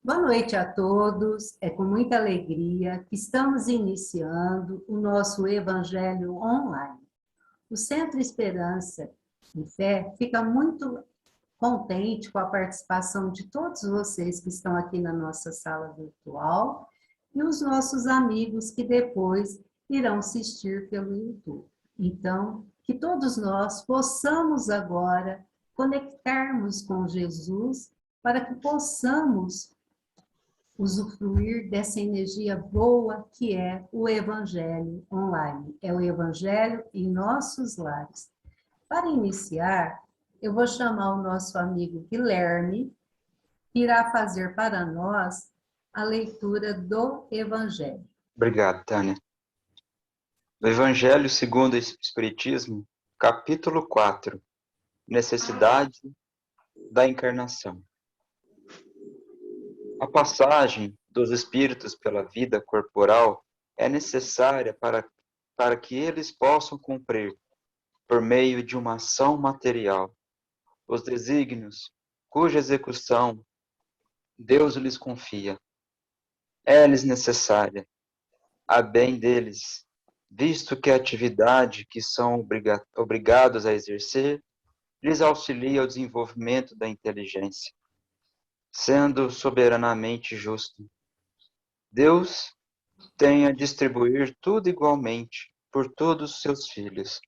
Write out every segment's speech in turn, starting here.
Boa noite a todos. É com muita alegria que estamos iniciando o nosso Evangelho online. O Centro Esperança e Fé fica muito contente com a participação de todos vocês que estão aqui na nossa sala virtual e os nossos amigos que depois irão assistir pelo YouTube. Então, que todos nós possamos agora conectarmos com Jesus para que possamos usufruir dessa energia boa que é o Evangelho online. É o Evangelho em nossos lares. Para iniciar, eu vou chamar o nosso amigo Guilherme, que irá fazer para nós a leitura do Evangelho. Obrigado, Tânia. O Evangelho segundo o Espiritismo, capítulo 4, necessidade da encarnação. A passagem dos espíritos pela vida corporal é necessária para que eles possam cumprir, por meio de uma ação material, os desígnios cuja execução Deus lhes confia. É-lhes necessária, a bem deles, visto que a atividade que são obrigados a exercer lhes auxilia ao desenvolvimento da inteligência, sendo soberanamente justo. Deus tem a distribuir tudo igualmente por todos os seus filhos,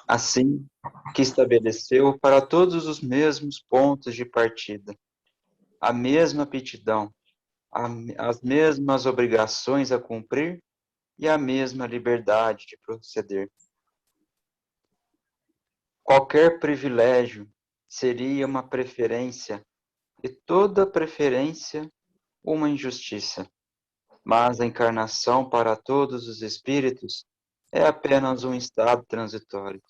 assim que estabeleceu para todos os mesmos pontos de partida, a mesma aptidão, as mesmas obrigações a cumprir e a mesma liberdade de proceder. Qualquer privilégio seria uma preferência, e toda preferência uma injustiça. Mas a encarnação para todos os espíritos é apenas um estado transitório.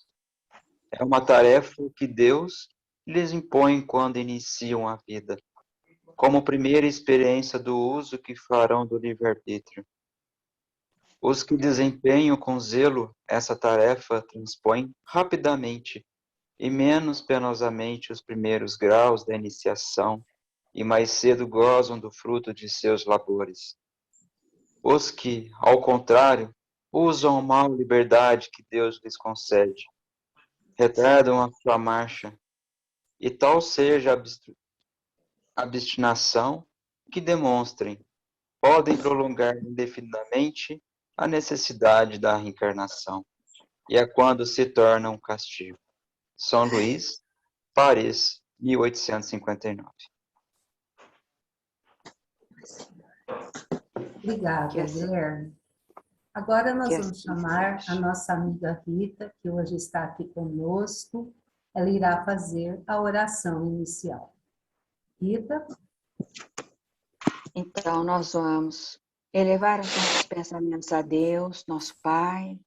É uma tarefa que Deus lhes impõe quando iniciam a vida, como primeira experiência do uso que farão do livre-arbítrio. Os que desempenham com zelo essa tarefa transpõem rapidamente e menos penosamente os primeiros graus da iniciação e mais cedo gozam do fruto de seus labores. Os que, ao contrário, usam a mal liberdade que Deus lhes concede, retardam a sua marcha, e tal seja a obstinação que demonstrem, podem prolongar indefinidamente a necessidade da reencarnação, e é quando se torna um castigo. São Luís, Paris, 1859. Obrigada, Guilherme. Agora nós vamos chamar a nossa amiga Rita, que hoje está aqui conosco. Ela irá fazer a oração inicial. Rita? Então, nós vamos elevar os nossos pensamentos a Deus, nosso Pai,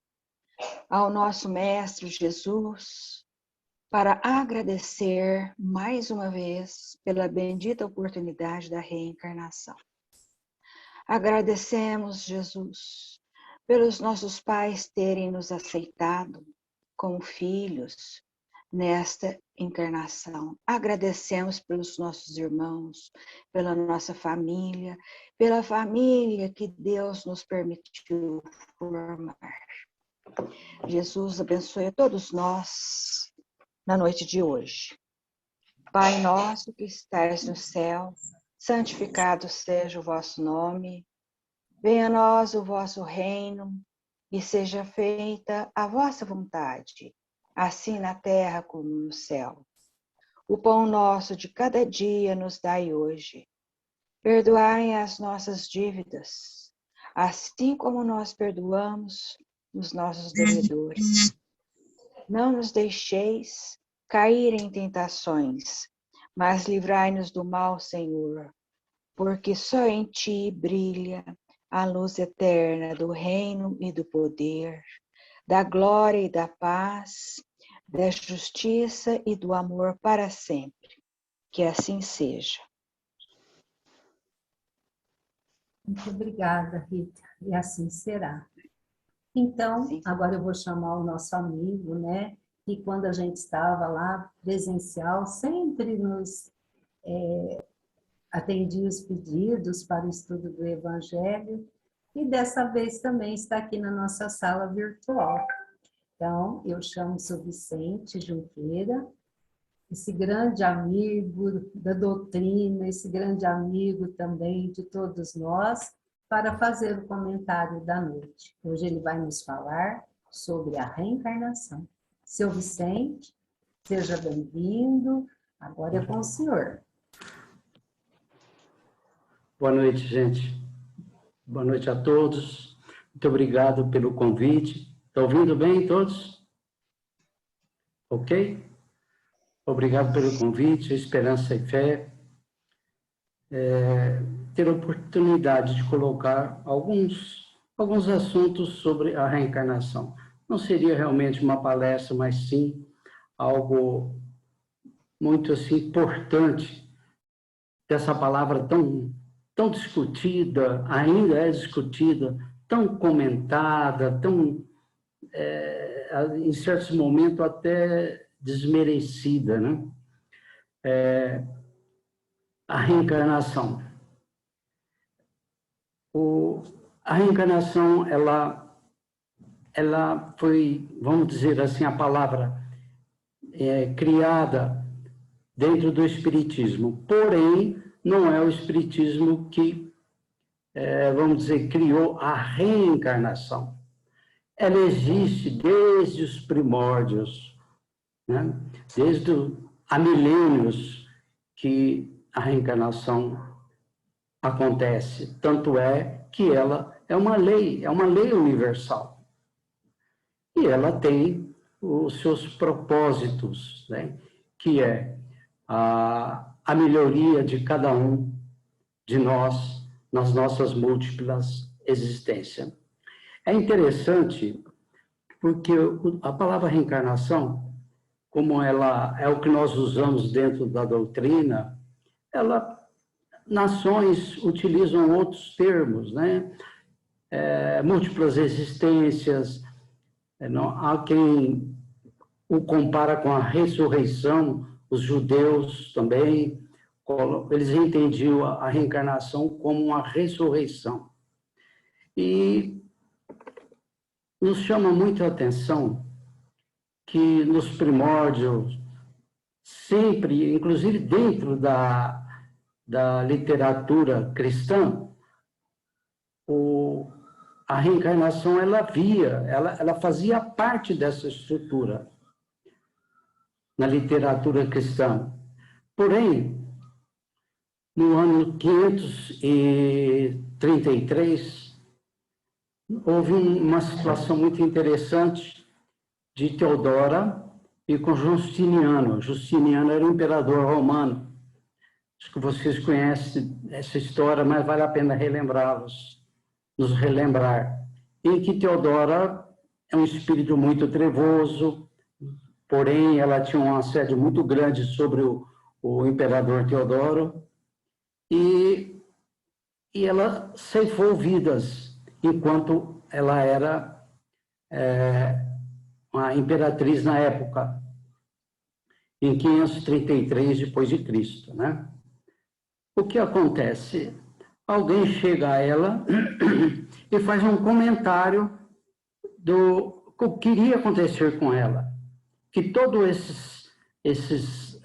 ao nosso Mestre Jesus, para agradecer mais uma vez pela bendita oportunidade da reencarnação. Agradecemos, Jesus, pelos nossos pais terem nos aceitado como filhos nesta encarnação. Agradecemos pelos nossos irmãos, pela nossa família, pela família que Deus nos permitiu formar. Jesus abençoe a todos nós na noite de hoje. Pai nosso que estais no céu, santificado seja o vosso nome. Venha a nós o vosso reino e seja feita a vossa vontade, assim na terra como no céu. O pão nosso de cada dia nos dai hoje. Perdoai as nossas dívidas, assim como nós perdoamos os nossos devedores. Não nos deixeis cair em tentações, mas livrai-nos do mal, Senhor, porque só em ti brilha a luz eterna do reino e do poder, da glória e da paz, da justiça e do amor para sempre. Que assim seja. Muito obrigada, Rita. E assim será. Então, agora eu vou chamar o nosso amigo, né? Que quando a gente estava lá presencial, sempre nos atendi os pedidos para o estudo do Evangelho e dessa vez também está aqui na nossa sala virtual. Então, eu chamo o seu Vicente Junqueira, esse grande amigo da doutrina, esse grande amigo também de todos nós, para fazer o comentário da noite. Hoje ele vai nos falar sobre a reencarnação. Seu Vicente, seja bem-vindo, agora é com o senhor. Boa noite, gente. Boa noite a todos. Muito obrigado pelo convite. Estão ouvindo bem todos? Ok? Obrigado pelo convite, Esperança e Fé. Ter a oportunidade de colocar alguns assuntos sobre a reencarnação. Não seria realmente uma palestra, mas sim algo muito assim, importante dessa palavra tão discutida, ainda é discutida, tão comentada, em certos momentos até desmerecida, né? A reencarnação. A reencarnação, ela foi, vamos dizer assim, a palavra criada dentro do Espiritismo. Porém, não é o Espiritismo que, vamos dizer, criou a reencarnação. Ela existe desde os primórdios, né? Há milênios que a reencarnação acontece. Tanto é que ela é uma lei universal. E ela tem os seus propósitos, né? Que é a melhoria de cada um de nós nas nossas múltiplas existências. É interessante porque a palavra reencarnação, como ela é o que nós usamos dentro da doutrina, nações utilizam outros termos, né? Múltiplas existências, há quem o compara com a ressurreição, os judeus também, eles entendiam a reencarnação como uma ressurreição. E nos chama muito a atenção que nos primórdios, sempre, inclusive dentro da literatura cristã, a reencarnação ela fazia parte dessa estrutura na literatura cristã. Porém, no ano 533, houve uma situação muito interessante de Teodora e com Justiniano. Justiniano era o imperador romano. Acho que vocês conhecem essa história, mas vale a pena nos relembrar. Em que Teodora é um espírito muito trevoso, porém ela tinha um assédio muito grande sobre o imperador Teodoro, e ela ceifou vidas enquanto ela era uma imperatriz na época, em 533 depois de Cristo, né? O que acontece? Alguém chega a ela e faz um comentário do que iria acontecer com ela, que todos esses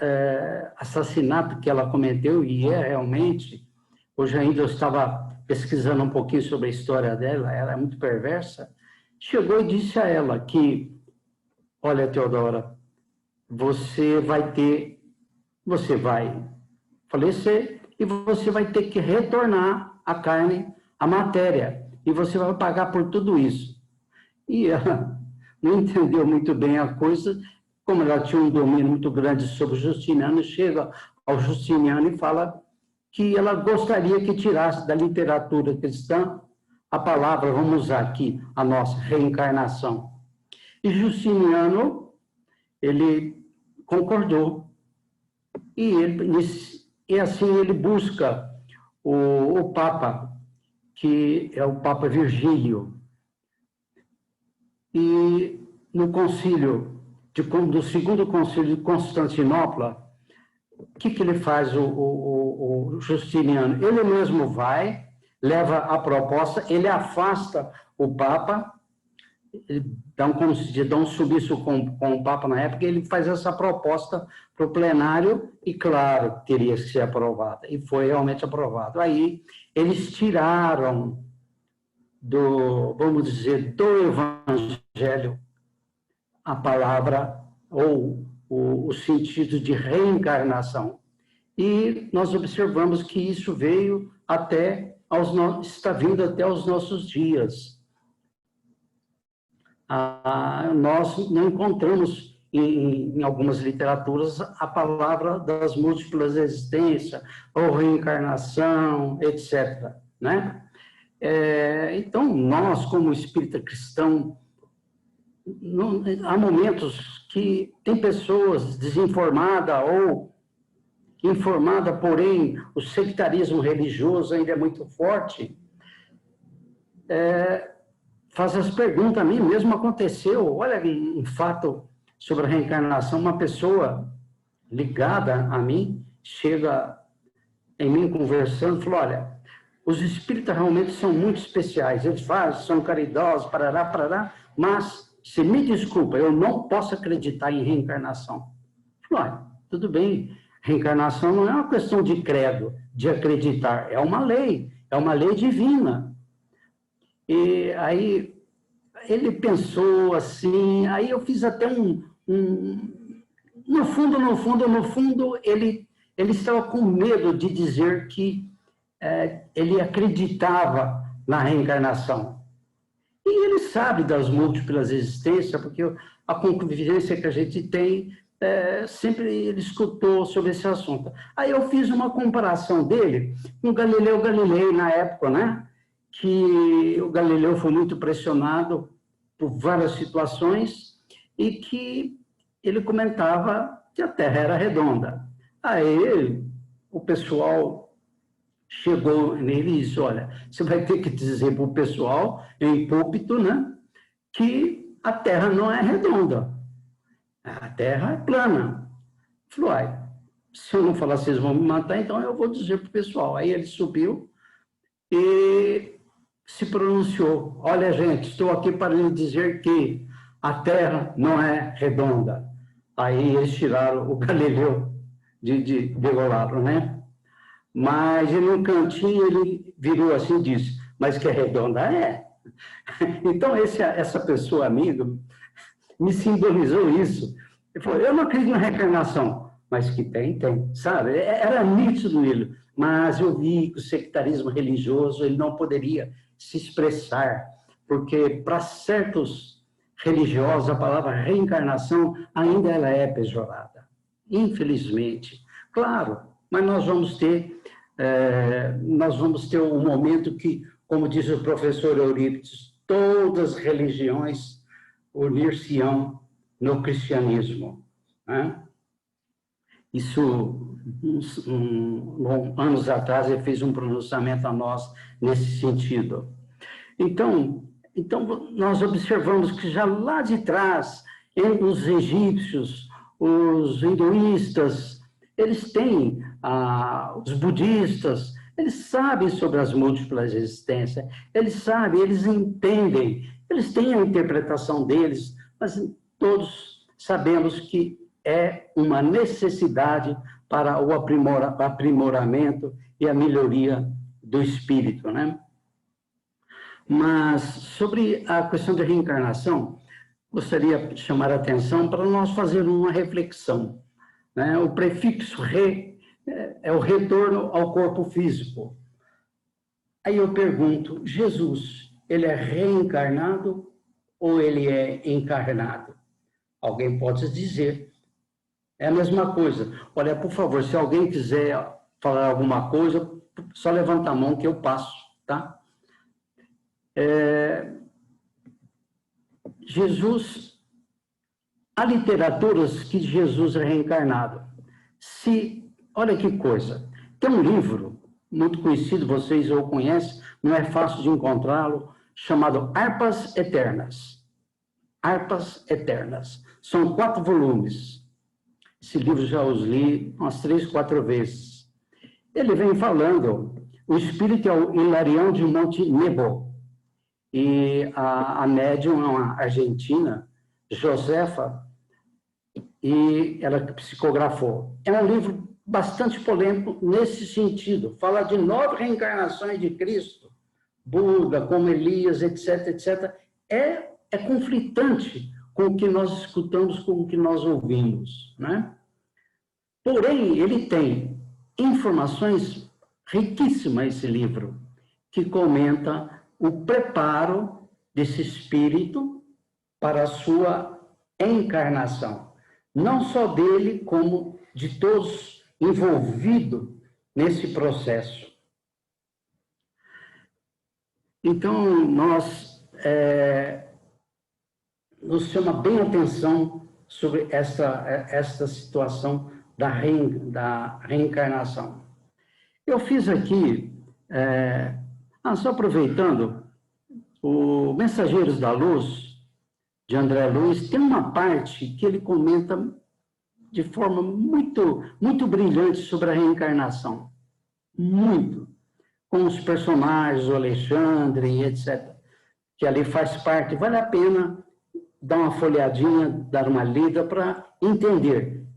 assassinatos que ela cometeu, e realmente, hoje ainda eu estava pesquisando um pouquinho sobre a história dela, ela é muito perversa, chegou e disse a ela que, olha, Teodora, você vai falecer e você vai ter que retornar a carne, a matéria, e você vai pagar por tudo isso. E ela não entendeu muito bem a coisa, como ela tinha um domínio muito grande sobre Justiniano, chega ao Justiniano e fala que ela gostaria que tirasse da literatura cristã a palavra, vamos usar aqui, a nossa reencarnação. E Justiniano, ele concordou. E assim ele busca o Papa, que é o Papa Virgílio. E no concílio, do segundo concílio de Constantinopla, o que ele faz, o Justiniano? Ele mesmo vai, leva a proposta, ele afasta o Papa, como se diz, dá um sumiço com o Papa na época, ele faz essa proposta para o plenário e, claro, teria que ser aprovada. E foi realmente aprovado. Aí, eles tiraram vamos dizer, do Evangelho a palavra ou o sentido de reencarnação. E nós observamos que isso veio está vindo até os nossos dias. Nós não encontramos em algumas literaturas a palavra das múltiplas existências, ou reencarnação, etc., né? Então, nós, como espírita cristão, há momentos que tem pessoas desinformadas ou informada, porém o sectarismo religioso ainda é muito forte, faz as perguntas. A mim mesmo aconteceu, olha um fato sobre a reencarnação, uma pessoa ligada a mim, chega em mim conversando, falou, olha, os espíritas realmente são muito especiais, eles são caridosos, parará, mas, se me desculpa, eu não posso acreditar em reencarnação. Falei, tudo bem, reencarnação não é uma questão de credo, de acreditar, é uma lei divina. E aí, ele pensou assim, aí eu fiz até no fundo, ele estava com medo de dizer que ele acreditava na reencarnação. E ele sabe das múltiplas existências, porque a convivência que a gente tem, sempre ele escutou sobre esse assunto. Aí eu fiz uma comparação dele com Galileu Galilei, na época, né? Que o Galileu foi muito pressionado por várias situações e que ele comentava que a Terra era redonda. Aí o pessoal chegou nele e disse, olha, você vai ter que dizer para o pessoal, em púlpito, né, que a Terra não é redonda, a Terra é plana. Falou, se eu não falar, vocês vão me matar, então eu vou dizer para o pessoal. Aí ele subiu e se pronunciou, olha, gente, estou aqui para lhe dizer que a Terra não é redonda. Aí eles tiraram o Galileu degolaram, né? Mas ele, num cantinho, ele virou assim e disse, mas que é redonda é. Então, essa pessoa amiga me simbolizou isso. Ele falou, eu não acredito na reencarnação, mas que tem, sabe? Era nítido nele, mas eu vi que o sectarismo religioso, ele não poderia se expressar, porque para certos religiosos, a palavra reencarnação ainda ela é pejorada, infelizmente. Claro, mas nós vamos ter um momento que, como diz o professor Eurípides, todas as religiões unir-se-ão no cristianismo, né? Isso, anos atrás, ele fez um pronunciamento a nós nesse sentido. Então, nós observamos que já lá de trás, os egípcios, os hinduístas, eles têm, os budistas, eles sabem sobre as múltiplas existências, eles sabem, eles entendem, eles têm a interpretação deles, mas todos sabemos que é uma necessidade para o aprimoramento e a melhoria do espírito, né? Mas, sobre a questão da reencarnação, gostaria de chamar a atenção para nós fazermos uma reflexão, né? O prefixo re é o retorno ao corpo físico. Aí eu pergunto, Jesus, ele é reencarnado ou ele é encarnado? Alguém pode dizer, é a mesma coisa. Olha, por favor, se alguém quiser falar alguma coisa, só levanta a mão que eu passo, tá? Jesus, há literaturas que Jesus é reencarnado. Olha que coisa, tem um livro muito conhecido, vocês o conhecem, não é fácil de encontrá-lo, chamado Harpas Eternas. Harpas Eternas. São 4 volumes. Esse livro já os li umas 3, 4 vezes. Ele vem falando, o espírito é o Hilarião de Monte Nebo, e a médium é uma argentina, Josefa, e ela psicografou. É um livro bastante polêmico nesse sentido. Fala de 9 reencarnações de Cristo, Buda, como Elias, etc, etc. É conflitante com o que nós escutamos, com o que nós ouvimos, né? Porém, ele tem informações riquíssimas, esse livro, que comenta o preparo desse espírito para a sua encarnação. Não só dele, como de todos envolvidos nesse processo. Então, nos chama bem a atenção sobre esta situação da reencarnação. Eu fiz aqui, só aproveitando, o Mensageiros da Luz, de André Luiz, tem uma parte que ele comenta de forma muito, muito brilhante sobre a reencarnação. Muito. Com os personagens, o Alexandre, etc. Que ali faz parte. Vale a pena dar uma folhadinha, dar uma lida para entender.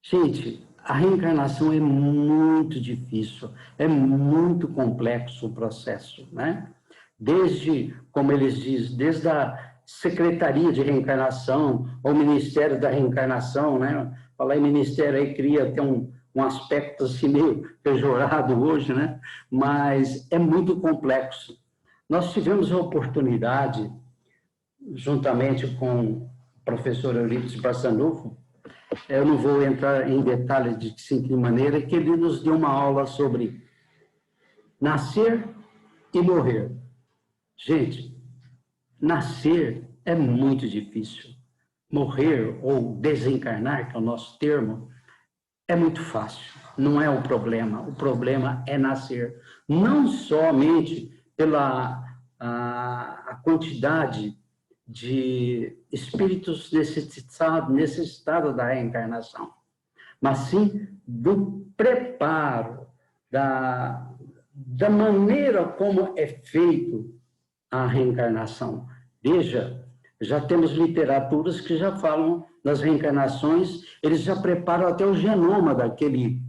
Gente, a reencarnação é muito difícil, é muito complexo o processo, né? Desde, como eles dizem, desde a Secretaria de Reencarnação, ou Ministério da Reencarnação, né? Falar em ministério aí cria até um aspecto assim meio pejorado hoje, né? Mas é muito complexo. Nós tivemos a oportunidade, juntamente com o professor Eurípides Barçanufo, eu não vou entrar em detalhes de que maneira, que ele nos deu uma aula sobre nascer e morrer. Gente, nascer é muito difícil. Morrer ou desencarnar, que é o nosso termo, é muito fácil. Não é o problema é nascer. Não somente pela a quantidade de espíritos necessitados da reencarnação, mas sim do preparo, da maneira como é feito a reencarnação. Veja, já temos literaturas que já falam das reencarnações, eles já preparam até o genoma daquele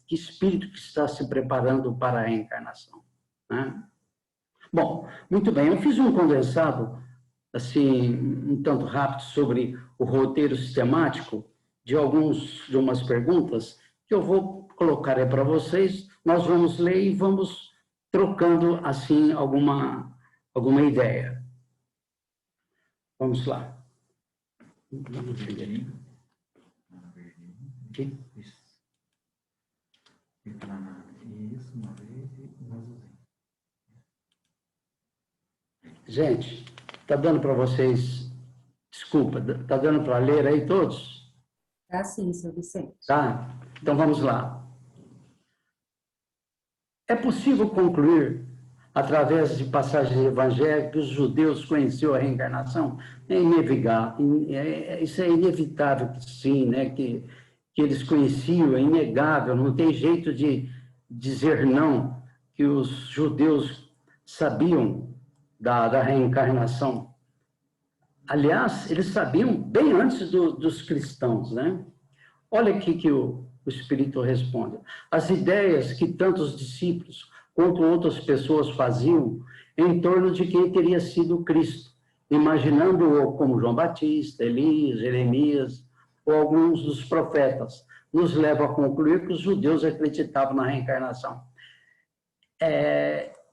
espírito que está se preparando para a reencarnação, né? Bom, muito bem, eu fiz um condensado, assim, um tanto rápido sobre o roteiro sistemático de umas perguntas que eu vou colocar aí para vocês, nós vamos ler e vamos trocando, assim, alguma ideia. Vamos lá. Gente, está dando para vocês, desculpa, está dando para ler aí todos? Tá sim, seu Vicente. Tá, então vamos lá. É possível concluir, através de passagens evangélicas, que os judeus conheciam a reencarnação? É inevitável, isso é inevitável que sim, né? Que eles conheciam, é inegável, não tem jeito de dizer não, que os judeus sabiam da reencarnação. Aliás, eles sabiam bem antes dos cristãos, né? Olha aqui que o Espírito responde. As ideias que tanto os discípulos quanto outras pessoas faziam em torno de quem teria sido Cristo, imaginando-o como João Batista, Elias, Jeremias ou alguns dos profetas, nos levam a concluir que os judeus acreditavam na reencarnação.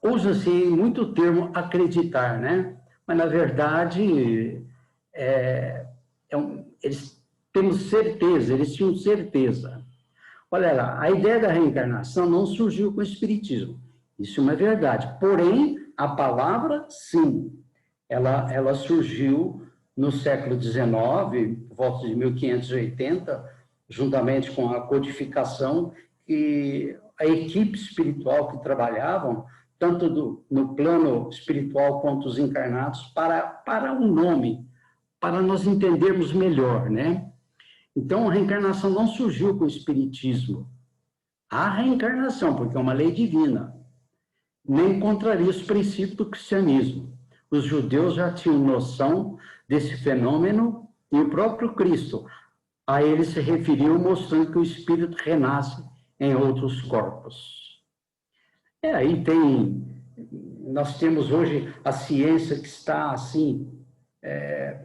Usa-se muito o termo acreditar, né? Mas, na verdade, eles tinham certeza. Olha lá, a ideia da reencarnação não surgiu com o Espiritismo. Isso é uma verdade. Porém, a palavra, sim, ela surgiu no século XIX, por volta de 1580, juntamente com a codificação, que a equipe espiritual que trabalhavam, tanto no plano espiritual quanto os encarnados, para um nome para nós entendermos melhor, né? Então, a reencarnação não surgiu com o Espiritismo. Há reencarnação, porque é uma lei divina. Nem contraria os princípios do cristianismo. Os judeus já tinham noção desse fenômeno e o próprio Cristo. A ele se referiu mostrando que o espírito renasce em outros corpos. Aí nós temos hoje a ciência que está assim,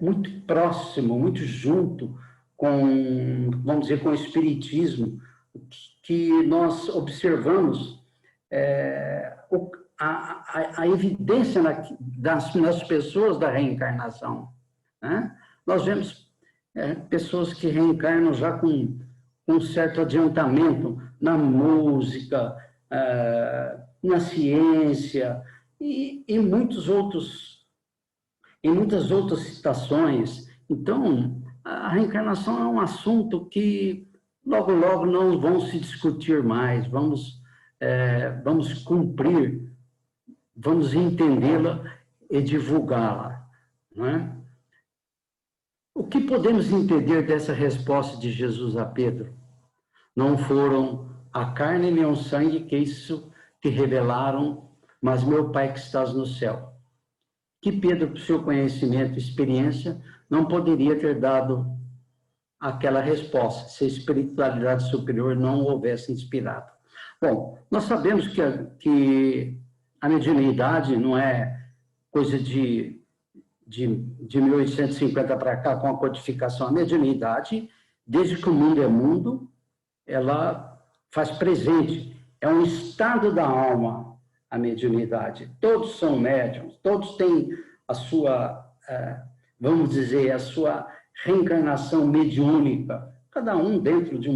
muito próximo, muito junto com, vamos dizer, com o espiritismo, que nós observamos a evidência nas pessoas da reencarnação, né? Nós vemos pessoas que reencarnam já com um certo adiantamento na música, na ciência e em muitas outras situações. Então, a reencarnação é um assunto que logo, logo não vão se discutir mais, vamos cumprir, vamos entendê-la e divulgá-la, não é? O que podemos entender dessa resposta de Jesus a Pedro? Não foram a carne nem o sangue que isso te revelaram, mas meu Pai que estás no céu. Que Pedro, por seu conhecimento e experiência, não poderia ter dado aquela resposta, se a espiritualidade superior não o houvesse inspirado. Bom, nós sabemos que a mediunidade não é coisa de 1850 para cá, com a codificação. A mediunidade, desde que o mundo é mundo, ela faz presente. É um estado da alma, a mediunidade. Todos são médiuns, todos têm a sua, vamos dizer, a sua reencarnação mediúnica, cada um dentro de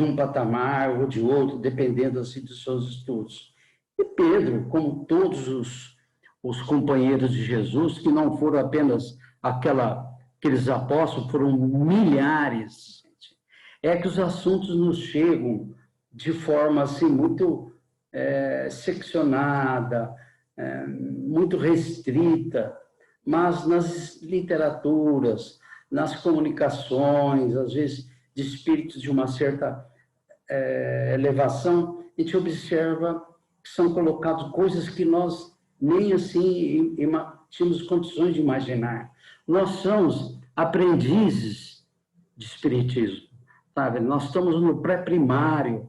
um patamar ou de outro, dependendo assim dos seus estudos. E Pedro, como todos os companheiros de Jesus, que não foram apenas aqueles apóstolos, foram milhares, é que os assuntos nos chegam de forma assim muito seccionada, muito restrita, mas nas literaturas, nas comunicações, às vezes de espíritos de uma certa elevação, a gente observa que são colocadas coisas que nós nem assim tínhamos condições de imaginar. Nós somos aprendizes de espiritismo, sabe? Nós estamos no pré-primário,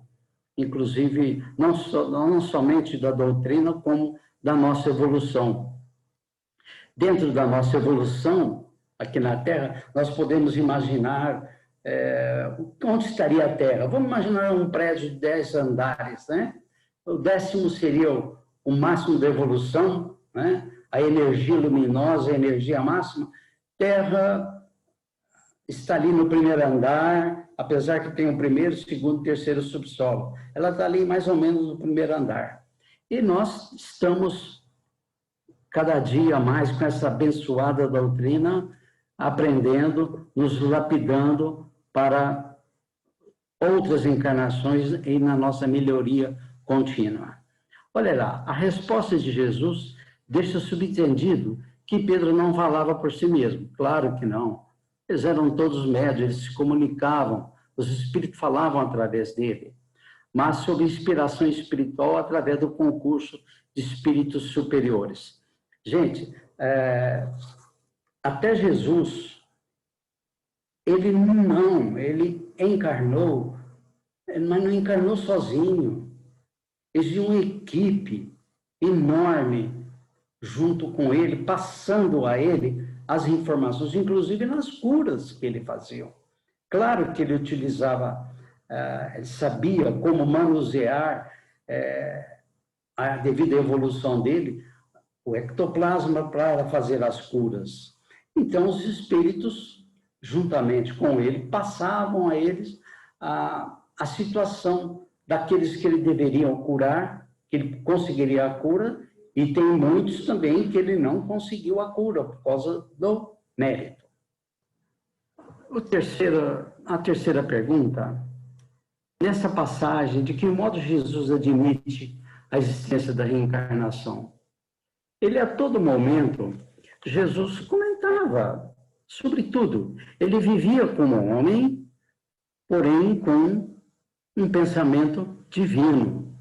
inclusive, não somente da doutrina, como da nossa evolução. Dentro da nossa evolução, aqui na Terra, nós podemos imaginar onde estaria a Terra. Vamos imaginar um prédio de 10 andares, né? O 10º seria o máximo da evolução, né? A energia luminosa, a energia máxima. Terra está ali no primeiro andar, apesar que tem o primeiro, segundo, terceiro subsolo. Ela está ali mais ou menos no primeiro andar. E nós estamos, cada dia mais, com essa abençoada doutrina, aprendendo, nos lapidando para outras encarnações e na nossa melhoria contínua. Olha lá, a resposta de Jesus deixa subentendido que Pedro não falava por si mesmo. Claro que não. Eles eram todos médios, eles se comunicavam, os espíritos falavam através dele, mas sob inspiração espiritual através do concurso de espíritos superiores. Gente, até Jesus, ele encarnou, mas não encarnou sozinho. Existia uma equipe enorme junto com ele, passando a ele as informações, inclusive nas curas que ele fazia. Claro que ele utilizava, ele sabia como manusear, devido à evolução dele, o ectoplasma para fazer as curas. Então, os espíritos, juntamente com ele, passavam a eles a situação daqueles que ele deveria curar, que ele conseguiria a cura, e tem muitos também que ele não conseguiu a cura por causa do mérito. A terceira pergunta, nessa passagem, de que modo Jesus admite a existência da reencarnação? Ele, a todo momento, Jesus comentava Sobretudo, ele vivia como homem, porém com um pensamento divino,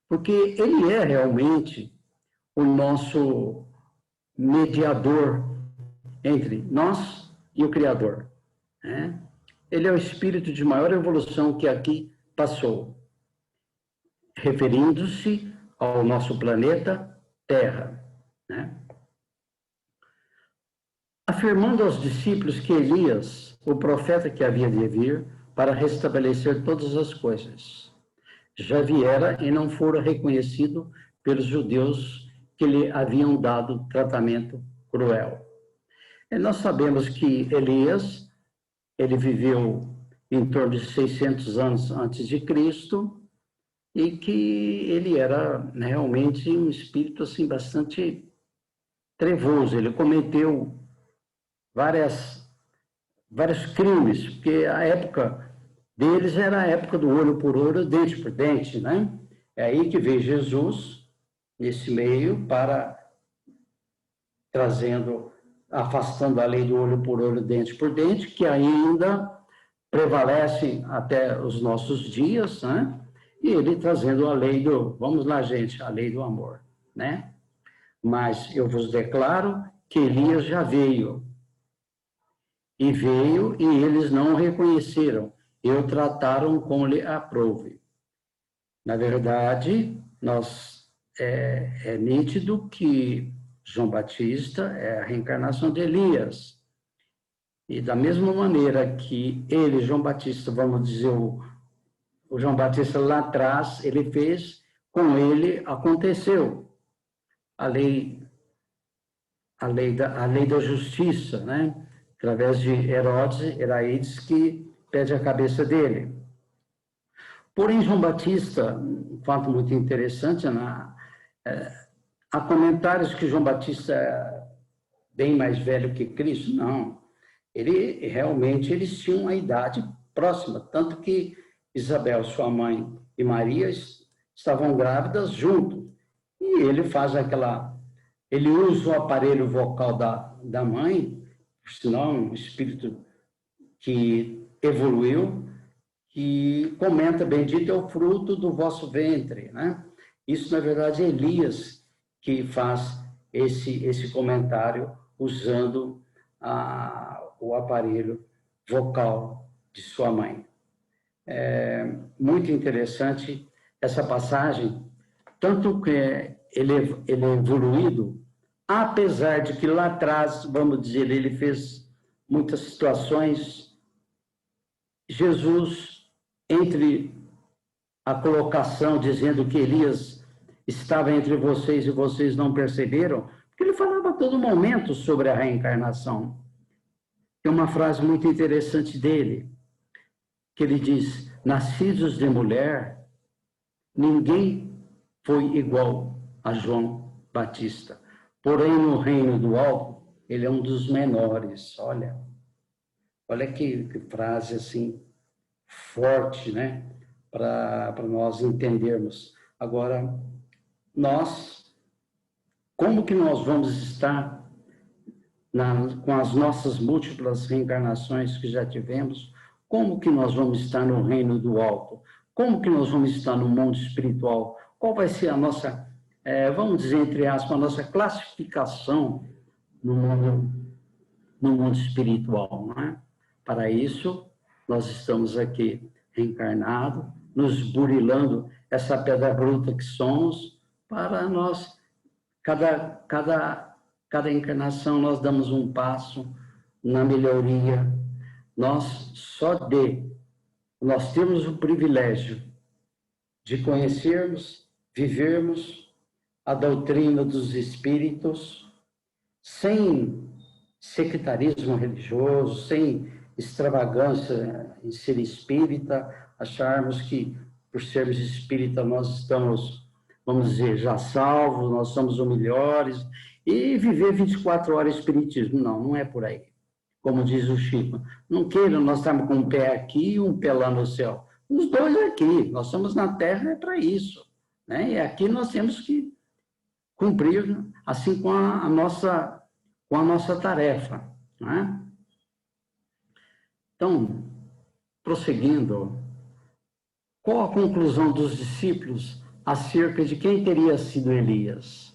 porque ele é realmente o nosso mediador entre nós e o Criador, né? Ele é o espírito de maior evolução que aqui passou, referindo-se ao nosso planeta Terra, né? Afirmando aos discípulos que Elias, o profeta que havia de vir para restabelecer todas as coisas, já viera e não fora reconhecido pelos judeus que lhe haviam dado tratamento cruel. E nós sabemos que Elias, ele viveu em torno de 600 anos antes de Cristo, e que ele era realmente um espírito assim bastante trevoso. Ele cometeu vários crimes, porque a época deles era a época do olho por olho, dente por dente, né? É aí que veio Jesus, nesse meio, para afastando a lei do olho por olho, dente por dente, que ainda prevalece até os nossos dias, né? E ele trazendo a lei vamos lá, gente, a lei do amor, né? Mas eu vos declaro que Elias já veio, e eles não o reconheceram, e o trataram como lhe aprouve. Na verdade, é nítido que João Batista é a reencarnação de Elias. E da mesma maneira que ele, João Batista, vamos dizer, o João Batista lá atrás, ele fez, com ele aconteceu a lei da justiça, né? Através de Herodes, que pede a cabeça dele. Porém, João Batista, um fato muito interessante, há comentários que João Batista é bem mais velho que Cristo. Não, eles tinham uma idade próxima, tanto que Isabel, sua mãe, e Maria estavam grávidas juntos. E ele ele usa o aparelho vocal da mãe, senão um espírito que evoluiu, que comenta, bendito é o fruto do vosso ventre, né? Isso, na verdade, é Elias que faz esse comentário usando o aparelho vocal de sua mãe. É muito interessante essa passagem, tanto que ele é evoluído, apesar de que lá atrás, vamos dizer, ele fez muitas situações. Jesus, entre a colocação dizendo que Elias estava entre vocês e vocês não perceberam, porque ele falava a todo momento sobre a reencarnação. Tem uma frase muito interessante dele, que ele diz: nascidos de mulher, ninguém foi igual a João Batista. Porém, no reino do alto, ele é um dos menores. Olha que frase assim forte, né? Para nós entendermos. Agora, como que nós vamos estar com as nossas múltiplas reencarnações que já tivemos? Como que nós vamos estar no reino do alto? Como que nós vamos estar no mundo espiritual? Qual vai ser a nossa, vamos dizer, entre aspas, a nossa classificação no mundo espiritual, não é? Para isso, nós estamos aqui reencarnados, nos burilando essa pedra bruta que somos, para nós, cada encarnação, nós damos um passo na melhoria. Nós temos o privilégio de conhecermos, vivermos a doutrina dos espíritos, sem sectarismo religioso, sem extravagância em ser espírita, acharmos que, por sermos espírita, nós estamos, vamos dizer, já salvos, nós somos os melhores, e viver 24 horas espiritismo. Não é por aí. Como diz o Chico, não queiram, nós estamos com um pé aqui e um pé lá no céu. Os dois aqui, nós estamos na Terra, é para isso, né? E aqui nós temos que cumprir, assim, com a nossa tarefa, né? Então, prosseguindo, qual a conclusão dos discípulos acerca de quem teria sido Elias?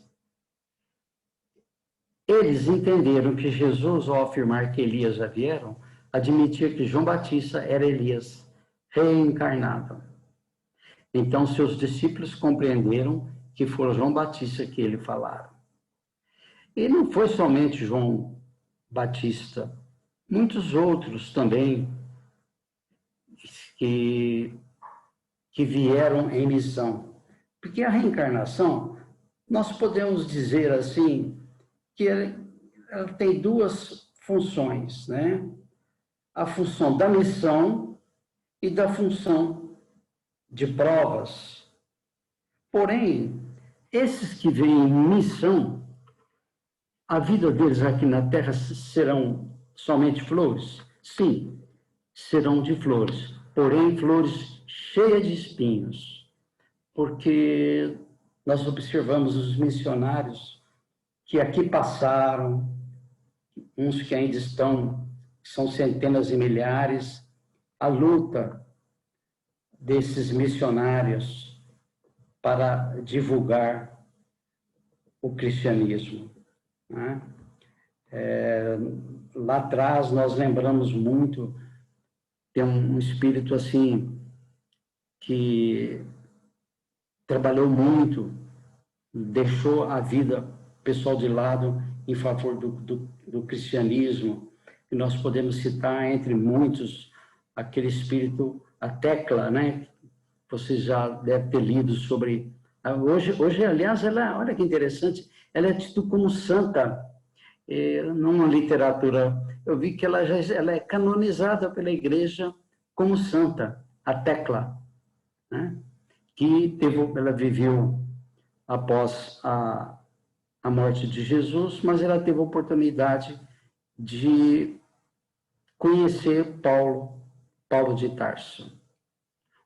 Eles entenderam que Jesus, ao afirmar que Elias já vieram, admitia que João Batista era Elias reencarnado. Então, seus discípulos compreenderam que foi João Batista que ele falara. E não foi somente João Batista, muitos outros também que vieram em missão. Porque a reencarnação, nós podemos dizer assim, que ela tem duas funções, né? A função da missão e da função de provas. Porém, esses que vêm em missão, a vida deles aqui na Terra serão somente flores? Sim, serão de flores, porém flores cheias de espinhos, porque nós observamos os missionários que aqui passaram, uns que ainda estão, são centenas e milhares, a luta desses missionários para divulgar o cristianismo, né? Lá atrás nós lembramos muito, tem um espírito assim que trabalhou muito, deixou a vida pessoal de lado em favor do cristianismo, e nós podemos citar entre muitos aquele espírito, a Tecla, né? Você já deve ter lido sobre... Hoje aliás, olha que interessante, ela é tida como santa, numa literatura. Eu vi que ela é canonizada pela Igreja como santa, a Tecla, né? Ela viveu após a morte de Jesus, mas ela teve a oportunidade de conhecer Paulo de Tarso.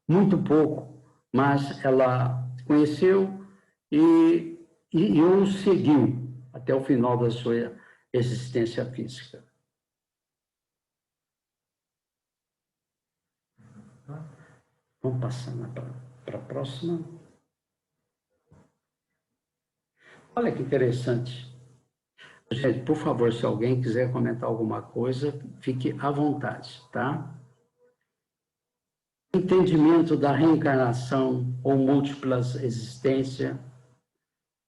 Muito pouco, mas ela conheceu e o seguiu até o final da sua existência física. Vamos passar para a próxima. Olha que interessante. Gente, por favor, se alguém quiser comentar alguma coisa, fique à vontade, tá? Entendimento da reencarnação ou múltiplas existências,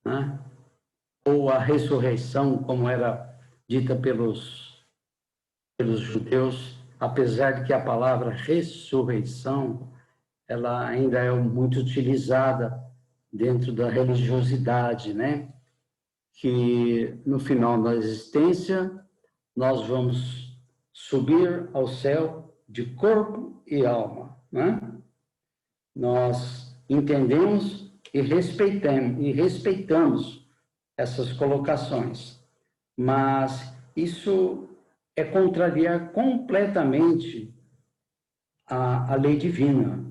né? Ou a ressurreição, como era dita pelos judeus, apesar de que a palavra ressurreição, ela ainda é muito utilizada dentro da religiosidade, né? Que no final da existência nós vamos subir ao céu de corpo e alma, né? Nós entendemos e respeitamos essas colocações, mas isso é contrariar completamente a lei divina,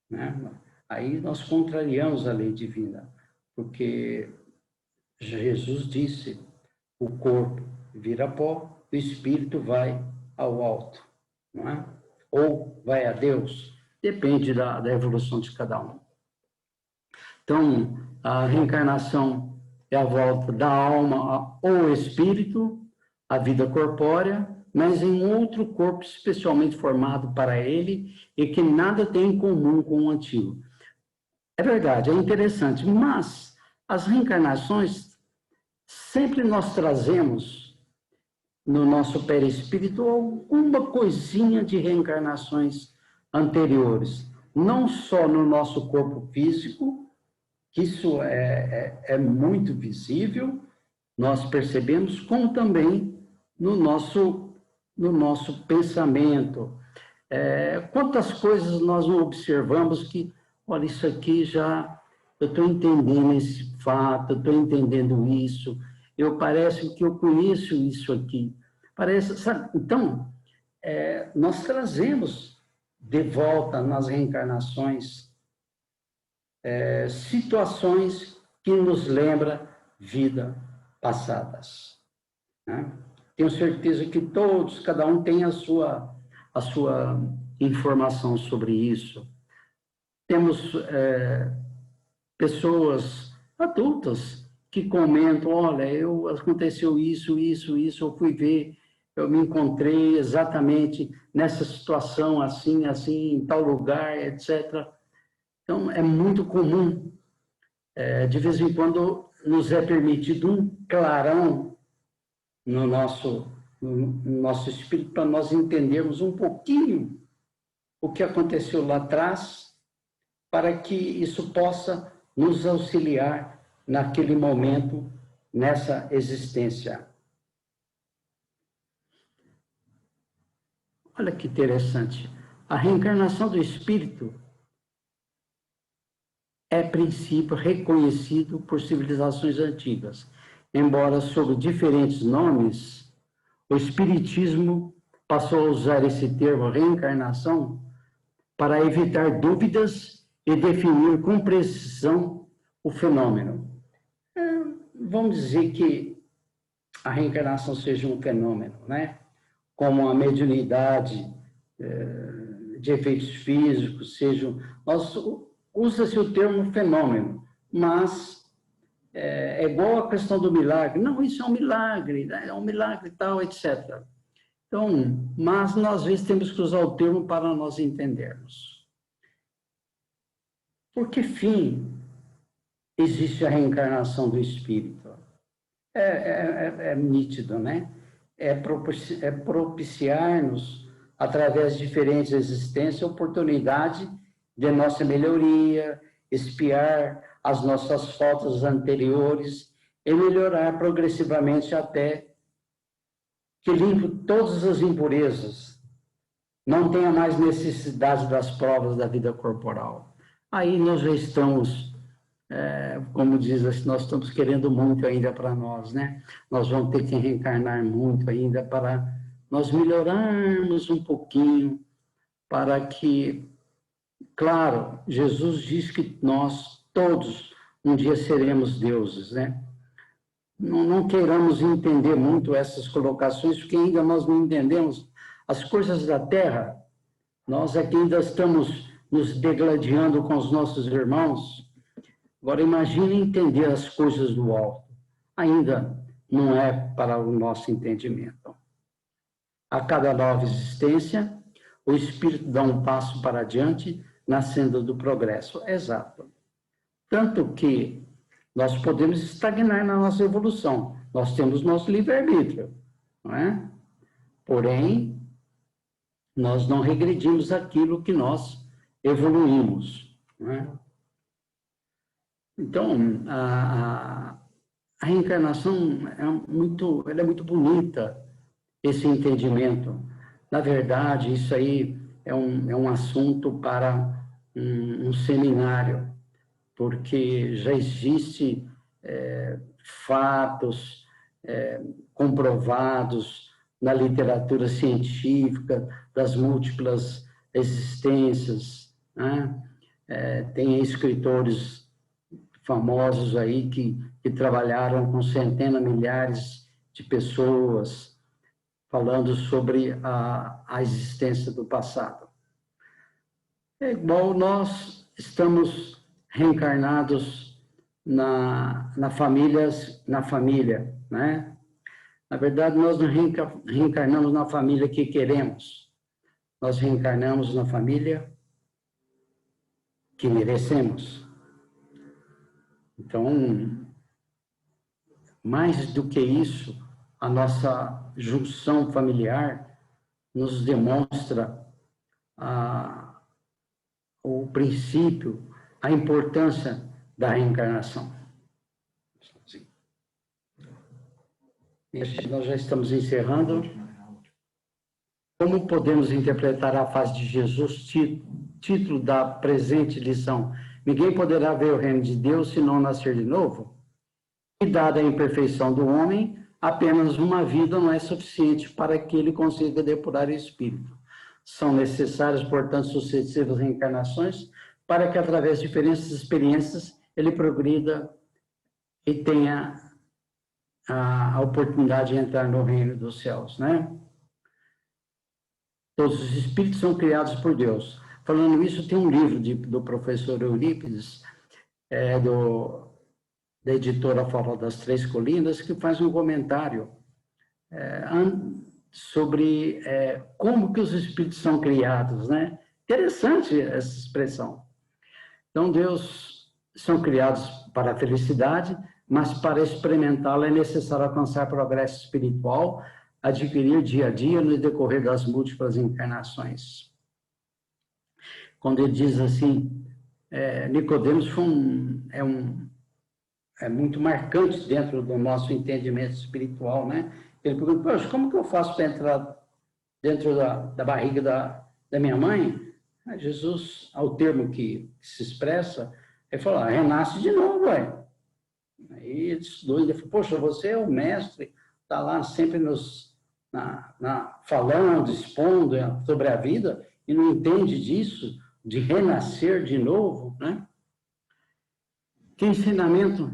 né? Aí nós contrariamos a lei divina, porque Jesus disse, o corpo vira pó, o espírito vai ao alto, não é? Ou vai a Deus, depende da evolução de cada um. Então, a reencarnação é a volta da alma ou espírito, a vida corpórea, mas em outro corpo especialmente formado para ele e que nada tem em comum com o antigo. É verdade, é interessante, mas as reencarnações sempre nós trazemos no nosso perispírito alguma coisinha de reencarnações anteriores, não só no nosso corpo físico, que isso é muito visível, nós percebemos, como também no nosso pensamento. Quantas coisas nós não observamos que, olha, isso aqui já, eu estou entendendo esse fato, eu estou entendendo isso, parece que eu conheço isso aqui. Parece, sabe? Então, nós trazemos de volta nas reencarnações situações que nos lembram vidas passadas, né? Tenho certeza que todos, cada um tem a sua a sua informação sobre isso. Temos pessoas adultas que comentam, olha, aconteceu isso, eu fui ver, eu me encontrei exatamente nessa situação, assim, em tal lugar, etc. Então, é muito comum, de vez em quando, nos é permitido um clarão no nosso espírito, para nós entendermos um pouquinho o que aconteceu lá atrás, para que isso possa nos auxiliar naquele momento, nessa existência. Olha que interessante. A reencarnação do espírito é princípio reconhecido por civilizações antigas. Embora sob diferentes nomes, o espiritismo passou a usar esse termo reencarnação para evitar dúvidas e definir com precisão o fenômeno. Vamos dizer que a reencarnação seja um fenômeno, né? Como a mediunidade de efeitos físicos, usa-se o termo fenômeno, mas é igual a questão do milagre. Não, isso é um milagre, né? É um milagre tal, etc. Então, mas nós às vezes temos que usar o termo para nós entendermos. Por que fim existe a reencarnação do espírito? É nítido, né? É propiciar-nos, através de diferentes existências, a oportunidade de nossa melhoria, expiar as nossas faltas anteriores e melhorar progressivamente até que limpe todas as impurezas, não tenha mais necessidade das provas da vida corporal. Aí nós já estamos, como diz assim, nós estamos querendo muito ainda para nós, né? Nós vamos ter que reencarnar muito ainda para nós melhorarmos um pouquinho, para que, claro, Jesus diz que nós todos um dia seremos deuses, né? Não queiramos entender muito essas colocações, porque ainda nós não entendemos as coisas da Terra. Nós aqui ainda estamos nos degladiando com os nossos irmãos. Agora, imagine entender as coisas do alto. Ainda não é para o nosso entendimento. A cada nova existência, o espírito dá um passo para adiante na senda do progresso. Exato. Tanto que nós podemos estagnar na nossa evolução. Nós temos nosso livre-arbítrio, não é? Porém, nós não regredimos aquilo que nós evoluímos, não é? Então, a reencarnação ela é muito bonita, esse entendimento. Na verdade, isso aí é um assunto para um seminário, porque já existe fatos comprovados na literatura científica das múltiplas existências, né? Tem escritores famosos aí que trabalharam com centenas, milhares de pessoas, falando sobre a existência do passado. É igual nós estamos reencarnados na família, né? Na verdade, nós não reencarnamos na família que queremos. Nós reencarnamos na família que merecemos. Então, mais do que isso, a nossa junção familiar nos demonstra o princípio, a importância da reencarnação. Nós já estamos encerrando. Como podemos interpretar a face de Jesus, título da presente lição? Ninguém poderá ver o reino de Deus se não nascer de novo? E dada a imperfeição do homem, apenas uma vida não é suficiente para que ele consiga depurar o espírito. São necessárias, portanto, sucessivas reencarnações para que, através de diferentes experiências, ele progrida e tenha a oportunidade de entrar no reino dos céus, né? Todos os espíritos são criados por Deus. Falando isso, tem um livro do professor Eurípides, da editora Fala das Três Colinas, que faz um comentário sobre como que os espíritos são criados, né? Interessante essa expressão. Então, Deus são criados para a felicidade, mas para experimentá-la é necessário alcançar progresso espiritual, adquirir dia a dia no decorrer das múltiplas encarnações. Quando ele diz assim, Nicodemos é muito marcante dentro do nosso entendimento espiritual, né? Ele pergunta, poxa, como que eu faço para entrar dentro da barriga da minha mãe? Jesus, ao termo que se expressa, ele fala, renasce de novo, ué. Aí ele estudou, ele falou, poxa, você é o mestre, está lá sempre falando, expondo sobre a vida, e não entende disso, de renascer de novo, né? Que ensinamento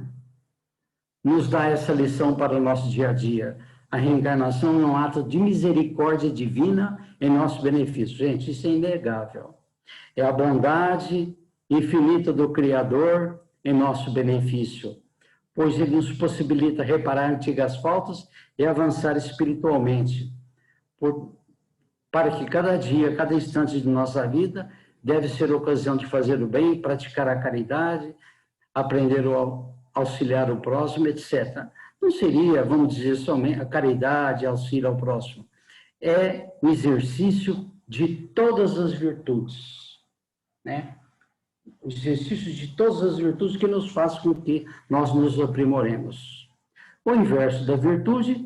nos dá essa lição para o nosso dia a dia? A reencarnação é um ato de misericórdia divina em nosso benefício. Gente, isso é inegável. É a bondade infinita do Criador em nosso benefício, pois ele nos possibilita reparar antigas faltas e avançar espiritualmente, para que cada dia, cada instante de nossa vida deve ser ocasião de fazer o bem, praticar a caridade, aprender a auxiliar o próximo, etc. Não seria, vamos dizer, somente a caridade, auxílio ao próximo. É o exercício de todas as virtudes, né? O exercício de todas as virtudes que nos faz com que nós nos aprimoremos. O inverso da virtude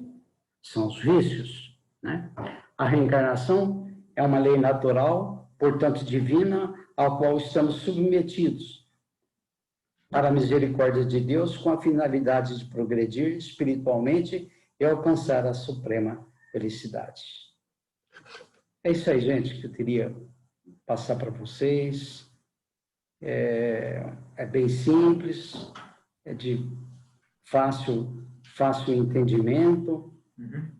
são os vícios, né? A reencarnação é uma lei natural, portanto divina, ao qual estamos submetidos para a misericórdia de Deus, com a finalidade de progredir espiritualmente e alcançar a suprema felicidade. É isso aí, gente, que eu queria passar para vocês. É bem simples, é de fácil entendimento,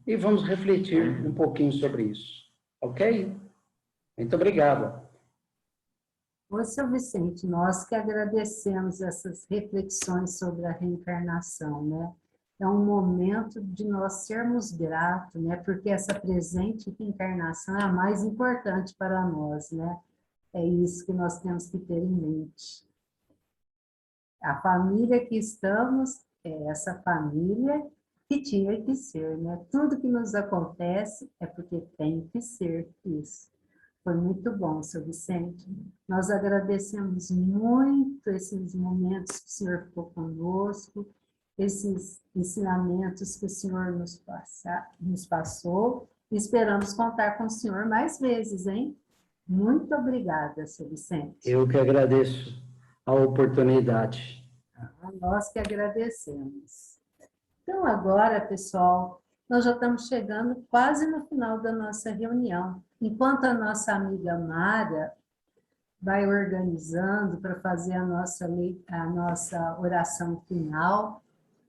e vamos refletir um pouquinho sobre isso, ok? Muito obrigado. Ô, seu Vicente, nós que agradecemos essas reflexões sobre a reencarnação, né? É um momento de nós sermos gratos, né? Porque essa presente reencarnação é a mais importante para nós, né? É isso que nós temos que ter em mente. A família que estamos é essa família que tinha que ser, né? Tudo que nos acontece é porque tem que ser isso. Foi muito bom, seu Vicente. Nós agradecemos muito esses momentos que o senhor ficou conosco, esses ensinamentos que o senhor nos passou. Esperamos contar com o senhor mais vezes, hein? Muito obrigada, seu Vicente. Eu que agradeço a oportunidade. Nós que agradecemos. Então, agora, pessoal, nós já estamos chegando quase no final da nossa reunião. Enquanto a nossa amiga Mara vai organizando para fazer a nossa oração final,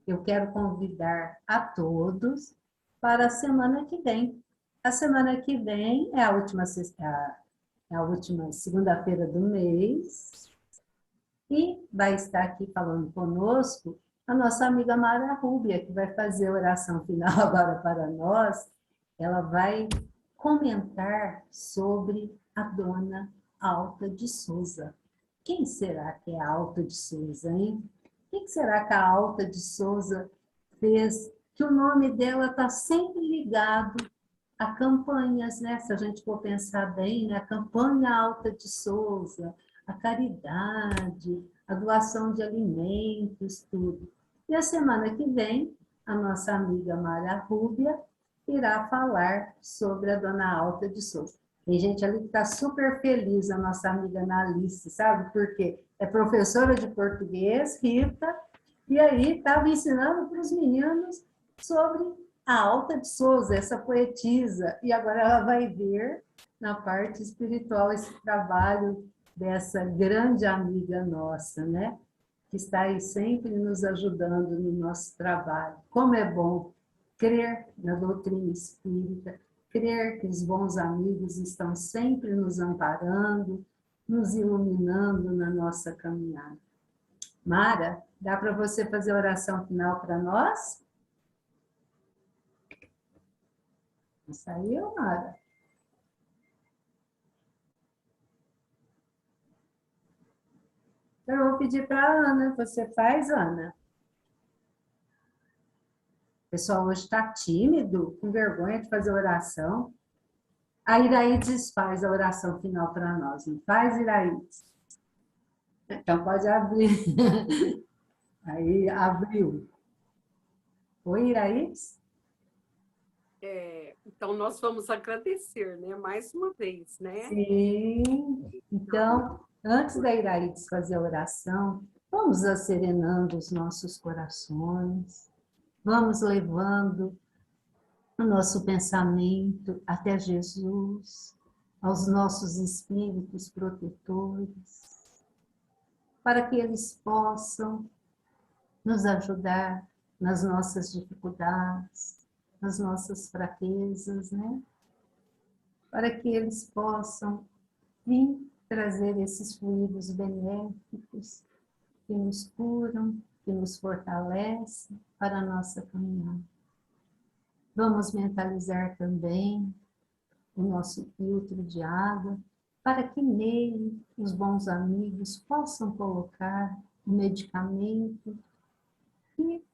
eu quero convidar a todos para a semana que vem. A semana que vem é a última segunda-feira do mês, e vai estar aqui falando conosco a nossa amiga Mara Rúbia, que vai fazer a oração final agora para nós. Ela vai comentar sobre a dona Alta de Souza. Quem será que é a Alta de Souza, hein? O que será que a Alta de Souza fez? Que o nome dela está sempre ligado a campanhas, né? Se a gente for pensar bem, né? A campanha Alta de Souza, a caridade, a doação de alimentos, tudo. E a semana que vem, a nossa amiga Mara Rúbia irá falar sobre a dona Alta de Souza. Tem gente ali que está super feliz, a nossa amiga Analice, sabe? Porque é professora de português, Rita, e aí estava ensinando para os meninos sobre a Alta de Souza, essa poetisa, e agora ela vai ver na parte espiritual esse trabalho dessa grande amiga nossa, né? Que está aí sempre nos ajudando no nosso trabalho. Como é bom crer na doutrina espírita, crer que os bons amigos estão sempre nos amparando, nos iluminando na nossa caminhada. Mara, dá para você fazer a oração final para nós? Não saiu, Mara? Eu vou pedir para a Ana. Você faz, Ana? O pessoal hoje está tímido, com vergonha de fazer oração. A Iraídes faz a oração final para nós, não faz, Iraídes? Então pode abrir. Aí abriu. Oi, Iraídes? Então nós vamos agradecer, né? Mais uma vez, né? Sim. Então, antes da Iraídes fazer a oração, vamos acerenando os nossos corações, vamos levando o nosso pensamento até Jesus, aos nossos espíritos protetores, para que eles possam nos ajudar nas nossas dificuldades, nas nossas fraquezas, né? Para que eles possam vir trazer esses fluidos benéficos que nos curam, que nos fortalecem para a nossa caminhada. Vamos mentalizar também o nosso filtro de água, para que nele os bons amigos possam colocar o medicamento que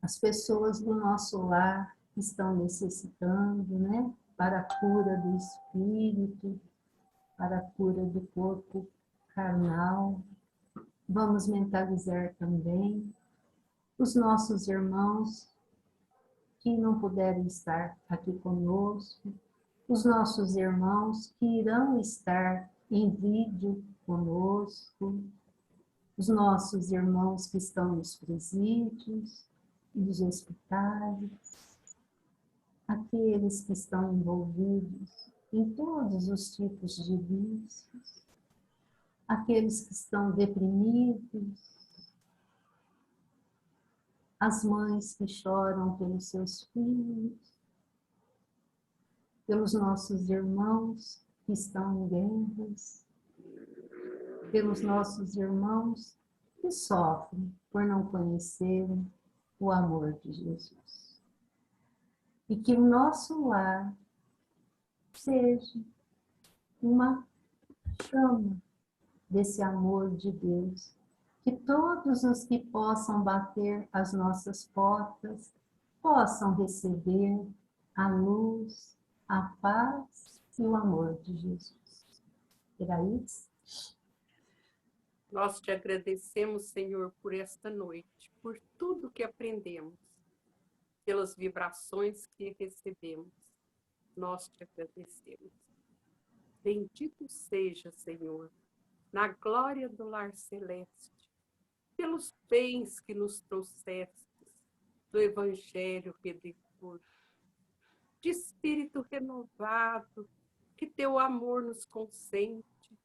as pessoas do nosso lar estão necessitando, né? Para a cura do espírito, para a cura do corpo carnal. Vamos mentalizar também os nossos irmãos que não puderam estar aqui conosco, os nossos irmãos que irão estar em vídeo conosco, os nossos irmãos que estão nos presídios, nos hospitais, aqueles que estão envolvidos em todos os tipos de vícios, aqueles que estão deprimidos, as mães que choram pelos seus filhos, pelos nossos irmãos que estão em guerras, pelos nossos irmãos que sofrem por não conhecerem o amor de Jesus. E que o nosso lar seja uma chama desse amor de Deus, que todos os que possam bater as nossas portas possam receber a luz, a paz e o amor de Jesus. Iraídes? Nós te agradecemos, Senhor, por esta noite, por tudo que aprendemos, pelas vibrações que recebemos. Nós te agradecemos. Bendito seja, Senhor, na glória do lar celeste, pelos bens que nos trouxestes do Evangelho redentor, de espírito renovado, que teu amor nos consente,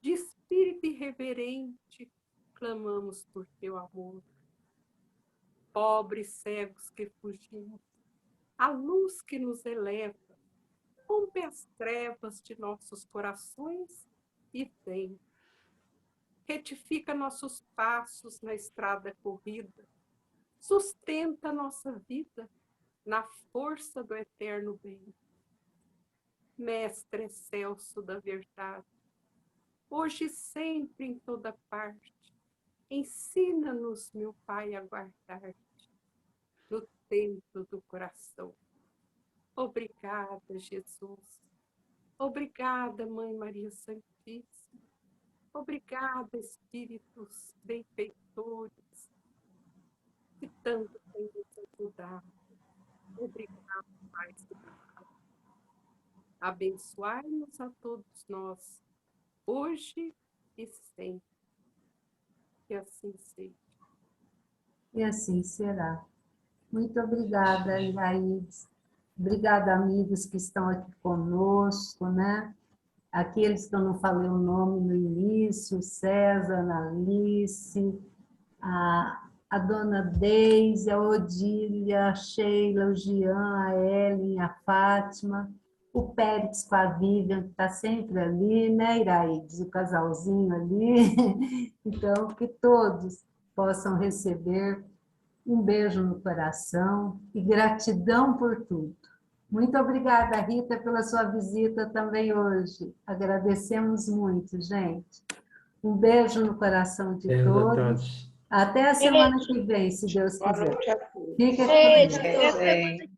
de espírito irreverente, clamamos por teu amor. Pobres cegos que fugimos, a luz que nos eleva, rompe as trevas de nossos corações e vem. Retifica nossos passos na estrada corrida, sustenta nossa vida na força do eterno bem. Mestre excelso da verdade, hoje e sempre em toda parte, ensina-nos, meu Pai, a guardar-te no templo do coração. Obrigada, Jesus. Obrigada, Mãe Maria Santíssima. Obrigada, Espíritos benfeitores, que tanto têm nos ajudado. Obrigada, Pai. Abençoai-nos a todos nós, hoje e sempre. Que assim seja. E assim será. Muito obrigada, Iraídes. Obrigada, amigos que estão aqui conosco, né? Aqueles que eu não falei o nome no início, César, Analice, a a dona Deise, a Odília, a Sheila, o Jean, a Ellen, a Fátima, o Périx com a Vivian, que está sempre ali, né, Iraídes? O casalzinho ali. Então, que todos possam receber um beijo no coração e gratidão por tudo. Muito obrigada, Rita, pela sua visita também hoje. Agradecemos muito, gente. Um beijo no coração de Beijo a todos. todos. Até a semana que vem, se Deus Boa quiser. noite a todos. Fica com Beijo. Deus. Até semana que